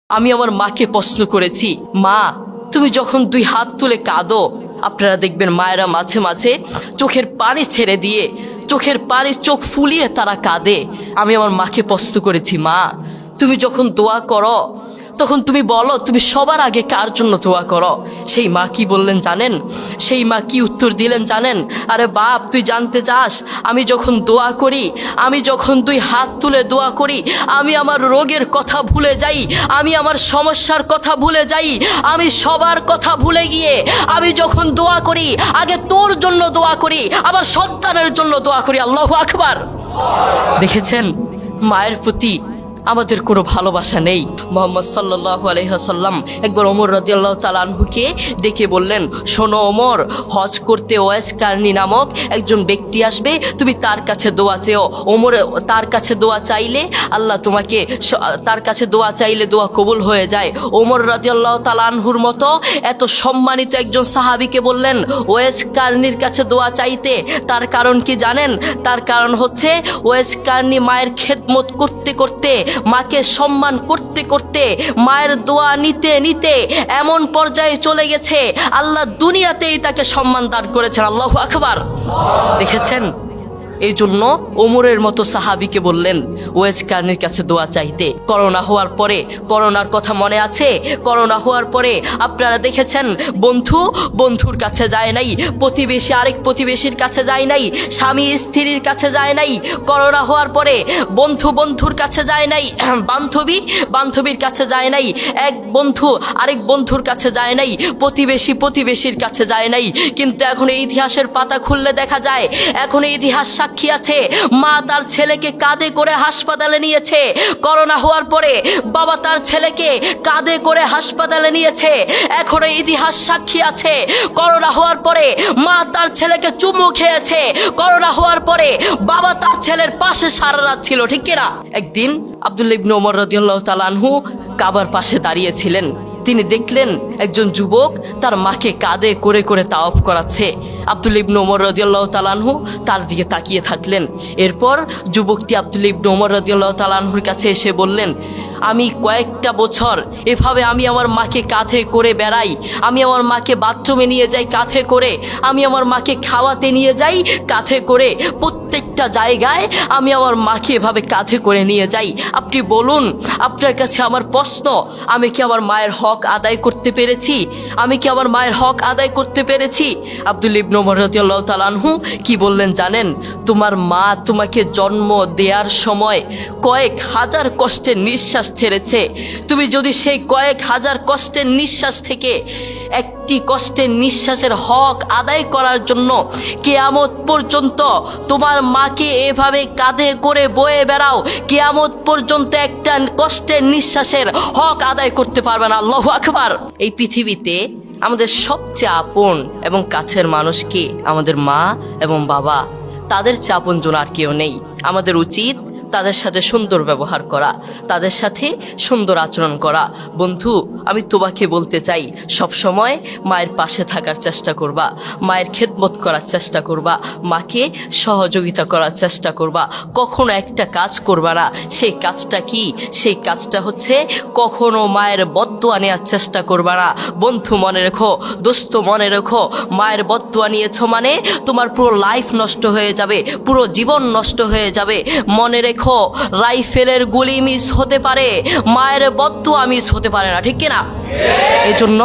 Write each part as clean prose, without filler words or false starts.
আমি আমার মাকে প্রশ্ন করেছি, মা তুমি যখন দুই হাত তুলে কাঁদো, আপনারা দেখবেন মায়েরা মাঝে মাঝে চোখের পানি ছেড়ে দিয়ে চোখের পানি চোখ ফুলিয়ে তারা কাঁদে। আমি আমার মাকে প্রশ্ন করেছি, মা তুমি যখন দোয়া করো তখন তুমি বলো তুমি সবার আগে কার জন্য দোয়া করো? সেই মা কি বললেন জানেন? সেই মা কি উত্তর দিলেন জানেন? আরে বাপ, তুই জানতে চাস আমি যখন দোয়া করি, আমি যখন দুই হাত তুলে দোয়া করি, আমি আমার রোগের কথা ভুলে যাই, আমি আমার সমস্যার কথা ভুলে যাই, আমি সবার কথা ভুলে গিয়ে আমি যখন দোয়া করি আগে তোর জন্য দোয়া করি, আমার সন্তানের জন্য দোয়া করি। আল্লাহু আকবার। দেখেছেন মায়ের প্রতি আমাদের কোনো ভালোবাসা নেই। মুহাম্মদ সাল্লাল্লাহু আলাইহি ওয়াসাল্লাম একবার ওমর রাদিয়াল্লাহু তাআলা আনহুকে ডেকে বললেন, শোনো ওমর, হজ করতে ওয়াইস কারনী নামক একজন ব্যক্তি আসবে, তুমি তার কাছে দোয়া চেও। ওমর তার কাছে দোয়া চাইলে আল্লাহ তোমাকে, তার কাছে দোয়া চাইলে দোয়া কবুল হয়ে যায়। ওমর রাদিয়াল্লাহু তাআলা আনহুর মতো এত সম্মানিত একজন সাহাবীকে বললেন ওয়াইস কারনীর কাছে দোয়া চাইতে। তার কারণ কি জানেন? তার কারণ হচ্ছে ওয়াইস কারনী মায়ের খেদমত করতে করতে, মাকে সম্মান করতে করতে, মায়ের দোয়া নিতে নিতে এমন পর্যায়ে চলে গেছে আল্লাহ দুনিয়াতেই তাকে সম্মান দান করেছেন। আল্লাহু আকবার। দেখেছেন, এই জন্য ওমরের মতো সাহাবীকে বললেন ওয়াইস কারনীর কাছে দোয়া চাইতে। করোনা হওয়ার পরে, করোনার কথা মনে আছে? করোনা হওয়ার পরে আপনারা দেখেছেন বন্ধুর কাছে যায় নাই, প্রতিবেশী আরেক প্রতিবেশীর কাছে যায় নাই, স্বামী স্ত্রীর কাছে যায় নাই। করোনা হওয়ার পরে বন্ধুর কাছে যায় নাই, বান্ধবীর কাছে যায় নাই, এক বন্ধু আরেক বন্ধুর কাছে যায় নাই, প্রতিবেশীর কাছে যায় নাই। কিন্তু এখন এই ইতিহাসের পাতা খুললে দেখা যায়, এখন এই ইতিহাস সাক্ষী আছে, মা তার ছেলেকে কাঁধে করে হাসপাতালে নিয়েছে। করোনা হওয়ার পরে বাবা তার ছেলেকে কাঁধে করে হাসপাতালে নিয়েছে। এখনো ইতিহাস সাক্ষী আছে, করোনা হওয়ার পরে মা তার ছেলেকে চুমু খেয়েছে। করোনা হওয়ার পরে বাবা তার ছেলের পাশে সারা রাত ছিল, ঠিক কিনা? একদিন আব্দুল্লাহ ইবনে ওমর রাদিয়াল্লাহু তাআলা আনহু কাবার পাশে দাঁড়িয়েছিলেন। তিনি দেখলেন একজন যুবক তার মাকে কাঁধে করে করে তাওয়াফ করাচ্ছে। আব্দুল্লাহ ইবনে ওমর রাদিয়াল্লাহু তাআলা আনহু তার দিকে তাকিয়ে থাকলেন। এরপর যুবকটি আব্দুল্লাহ ইবনে ওমর রাদিয়াল্লাহু তাআলা আনহুর কাছে এসে বললেন, আমি কয়েকটা বছর এভাবে আমি আমার মাকে কাঁধে করে বেড়াই, আমি আমার মাকে বাথরুমে নিয়ে যাই কাঁধে করে, আমি আমার মাকে খাওয়াতে নিয়ে যাই কাঁধে করে, প্রত্যেকটা জায়গায় আমি আমার মাকে এভাবে কাঁধে করে নিয়ে যাই। আপনি বলুন, আপনার কাছে আমার প্রশ্ন, আমি কি আমার মায়ের হক আদায় করতে পেরেছি? আমি কি আমার মায়ের হক আদায় করতে পেরেছি? আব্দুল্লাহ ইবনে ওমর রাদিয়াল্লাহু তাআলা আনহু কি বললেন জানেন? তোমার মা তোমাকে জন্ম দেওয়ার সময় কয়েক হাজার কষ্টের নিঃশ্বাস ছেড়েছে। তুমি যদি সেই কয়েক হাজার কষ্টের নিঃশ্বাস থেকে একটি কষ্টের নিঃশ্বাসের হক আদায় করার জন্য কিয়ামত পর্যন্ত তোমার মাকে এভাবে কাঁধে করে বয়ে বেড়াও, কিয়ামত পর্যন্ত একটা কষ্টের নিঃশ্বাসের হক আদায় করতে পারবে না। আল্লাহু আকবার। এই পৃথিবীতে আমাদের সবচেয়ে আপন এবং কাছের মানুষ কে? আমাদের মা এবং বাবা। তাদের চেয়ে আপনজন আর কেউ নেই। আমাদের উচিত তাদের সাথে সুন্দর ব্যবহার করা, তাদের সাথে সুন্দর আচরণ করা। বন্ধু, আমি তোমাকে বলতে চাই, সব সময় মায়ের পাশে থাকার চেষ্টা করবা, মায়ের খেদমত করার চেষ্টা করবা, মাকে সহযোগিতা করার চেষ্টা করবা। কখনো একটা কাজ করবা না। সেই কাজটা কি? সেই কাজটা হচ্ছে কখনো মায়ের বদদোয়া নেওয়ার চেষ্টা করবা না। বন্ধু মনে রেখো, দোস্ত মনে রেখো, মায়ের বদদোয়া নিয়েছো মানে তোমার পুরো লাইফ নষ্ট হয়ে যাবে, পুরো জীবন নষ্ট হয়ে যাবে। মনে রেখো, রাইফেলের গুলি মিস হতে পারে, মায়ের বদদোয়া মিস হতে পারে না, ঠিক কিনা? এজন্য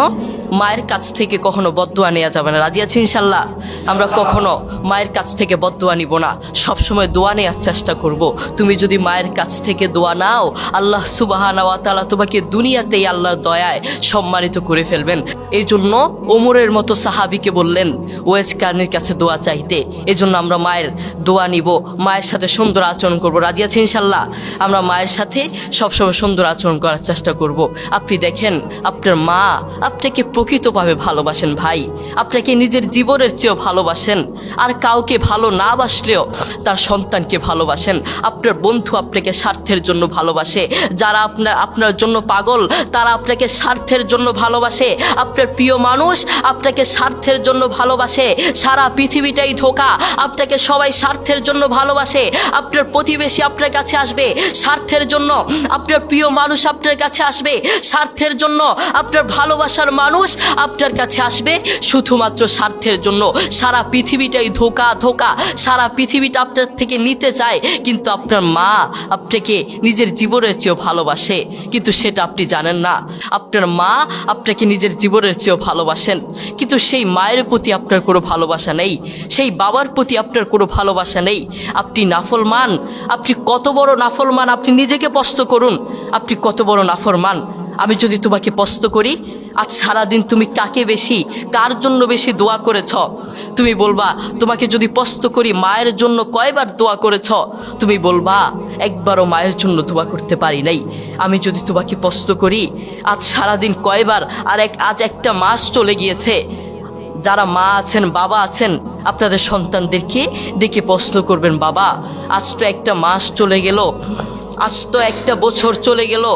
মায়ের কাছ থেকে কখনো বদদোয়া নেওয়া যাবে না। রাজি আছি ইনশাল্লাহ? আমরা কখনো মায়ের কাছ থেকে বদদোয়া নিব না, সবসময় দোয়া নেওয়ার চেষ্টা করব। তুমি যদি মায়ের কাছ থেকে দোয়া নাও, আল্লাহ সুবহানাহু ওয়া তাআলা তোমাকে দুনিয়াতেই আল্লাহর দয়ায় সম্মানিত করে ফেলবেন। এই জন্য ওমরের মতো সাহাবীকে বললেন ওয়াইস কারনীর কাছে দোয়া চাইতে। এই জন্য আমরা মায়ের দোয়া নিব, মায়ের সাথে সুন্দর আচরণ করব। রাজি আছি ইনশাল্লাহ? আমরা মায়ের সাথে সবসময় সুন্দর আচরণ করার চেষ্টা করব। আপনি দেখেন, আপনার মা আপনাকে প্রকৃতভাবে ভালোবাসেন ভাই, আপনাকে নিজের জীবনের চেয়েও ভালোবাসেন, আর কাউকে ভালো না বাসলেও তার সন্তানকে ভালোবাসেন। আপনার বন্ধু আপনাকে স্বার্থের জন্য ভালোবাসে, যারা আপনার জন্য পাগল তারা আপনাকে স্বার্থের জন্য ভালোবাসে। আপনার প্রিয় মানুষ আপনাকে স্বার্থের জন্য ভালোবাসে। সারা পৃথিবীটাই ধোঁকা, আপনাকে সবাই স্বার্থের জন্য ভালোবাসে। আপনার প্রতিবেশী আপনার কাছে আসবে স্বার্থের জন্য, আপনার প্রিয় মানুষ আপনার কাছে আসবে স্বার্থের জন্য, আপনার ভালোবাসার মানুষ আপনার কাছে আসবে শুধুমাত্র স্বার্থের জন্য। সারা পৃথিবীটাই ধোঁকা ধোঁকা, সারা পৃথিবীটা আপনার থেকে নিতে চায়, কিন্তু আপনার মা আপনাকে নিজের জীবনের চেয়েও ভালোবাসে, কিন্তু সেটা আপনি জানেন না। আপনার মা আপনাকে নিজের জীবনের চেয়েও ভালোবাসেন, কিন্তু সেই মায়ের প্রতি আপনার কোনো ভালোবাসা নেই, সেই বাবার প্রতি আপনার কোনো ভালোবাসা নেই। আপনি নাফরমান, আপনি কত বড় নাফরমান, আপনি নিজেকে প্রশ্ন করুন, আপনি কত বড় নাফরমান। আমি যদি তোমাকে প্রশ্ন করি, আজ সারাদিন তুমি কাকে বেশি, কার জন্য বেশি দোয়া করেছ? তুমি বলবা। তোমাকে যদি প্রশ্ন করি মায়ের জন্য কয়বার দোয়া করেছ? তুমি বলবা একবারও মায়ের জন্য দোয়া করতে পারি নাই। আমি যদি তোমাকে প্রশ্ন করি আজ সারাদিন কয়বার, আর আজ একটা মাস চলে গিয়েছে, যারা মা আছেন বাবা আছেন আপনাদের সন্তানদেরকে ডেকে প্রশ্ন করবেন, বাবা আজ তো একটা মাস চলে গেল, আজ তো একটা বছর চলে গেল,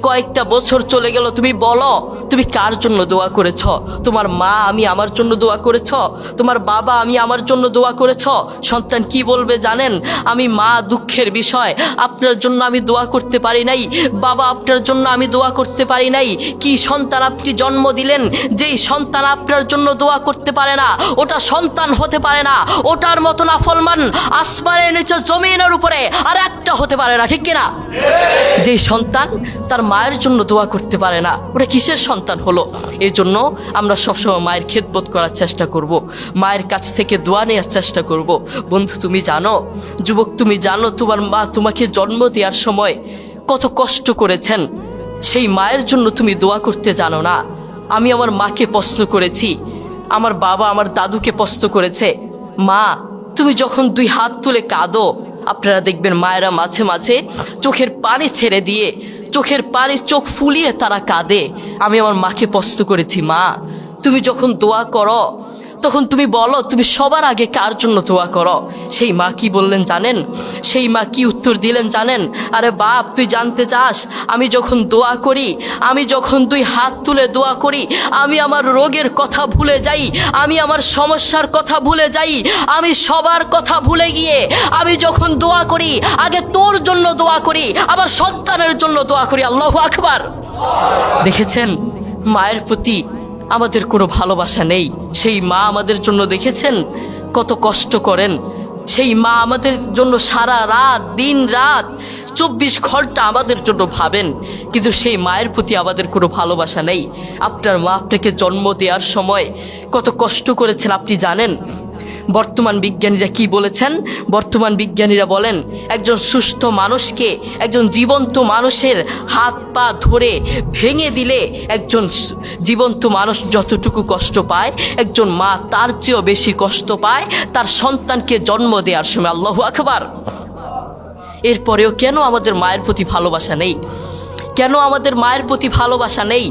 কয়েকটা বছর চলে গেল, তুমি বলো তুমি কার জন্য দোয়া করেছ? তোমার মা আমি আমার জন্য দোয়া করেছ? তোমার বাবা আমি আমার জন্য দোয়া করেছ? সন্তান কি বলবে জানেন? আমি মা দুঃখের বিষয়, আপনার জন্য আমি দোয়া করতে পারি নাই, বাবা আপনার জন্য আমি দোয়া করতে পারি নাই। কি সন্তান আপনি জন্ম দিলেন, যেই সন্তান আপনার জন্য দোয়া করতে পারে না ওটা সন্তান হতে পারে না। ওটার মতো নাফরমান আসমানের নিচে জমিনের উপরে আর একটা হতে পারে না, ঠিক কিনা? যেই সন্তান তার মায়ের জন্য দোয়া করতে পারে না ওটা কিসের সন্তান হলো? এই জন্য আমরা সবসময় মায়ের খেদমত করার চেষ্টা করব, মায়ের কাছ থেকে দোয়া নেওয়ার চেষ্টা করব। বন্ধু তুমি জানো, যুবক তুমি জানো, তোমার মা তোমাকে জন্ম দেওয়ার সময় কত কষ্ট করেছেন, সেই মায়ের জন্য তুমি দোয়া করতে জানো না। আমি আমার মাকে প্রশ্ন করেছি, আমার বাবা আমার দাদুকে প্রশ্ন করেছে, মা তুমি যখন দুই হাত তুলে কাঁদো, আপনারা দেখবেন মায়েরা মাঝে মাঝে চোখের পানি ছেড়ে দিয়ে, চোখের পানি চোখ ফুলিয়ে তারা কাঁদে। আমি আমার মাকে প্রশ্ন করেছি, মা তুমি যখন দোয়া করো তখন তুমি বলো তুমি সবার আগে কার জন্য দোয়া করো? সেই মা কি বললেন জানেন? সেই মা কি উত্তর দিলেন জানেন? আরে বাপ তুই জানতে চাস? আমি যখন দোয়া করি, আমি যখন দুই হাত তুলে দোয়া করি, আমি আমার রোগের কথা ভুলে যাই, আমি আমার সমস্যার কথা ভুলে যাই, আমি সবার কথা ভুলে গিয়ে আমি যখন দোয়া করি আগে তোর জন্য দোয়া করি, আমার সন্তানের জন্য দোয়া করি। আল্লাহু আকবার। দেখেছেন মায়ের প্রতি আমাদের কোনো ভালোবাসা নেই। সেই মা আমাদের জন্য দেখেছেন কত কষ্ট করেন, সেই মা আমাদের জন্য সারা রাত দিন রাত 24 ঘন্টা আমাদের জন্য ভাবেন, কিন্তু সেই মায়ের প্রতি আমাদের কোনো ভালোবাসা নেই। আপনার মা আপনাকে জন্ম দেওয়ার সময় কত কষ্ট করেছেন আপনি জানেন? বর্তমান বিজ্ঞানীরা কি বলেছেন? বর্তমান বিজ্ঞানীরা বলেন একজন সুস্থ মানুষকে, একজন জীবন্ত মানুষের হাত পা ধরে ভেঙে দিলে একজন জীবন্ত মানুষ যতটুকু কষ্ট পায়, একজন মা তার চেয়েও বেশি কষ্ট পায় তার সন্তানকে জন্ম দেওয়ার সময়। আল্লাহু আকবার। এরপরেও কেন আমাদের মায়ের প্রতি ভালোবাসা নেই? কেন আমাদের মায়ের প্রতি ভালোবাসা নেই?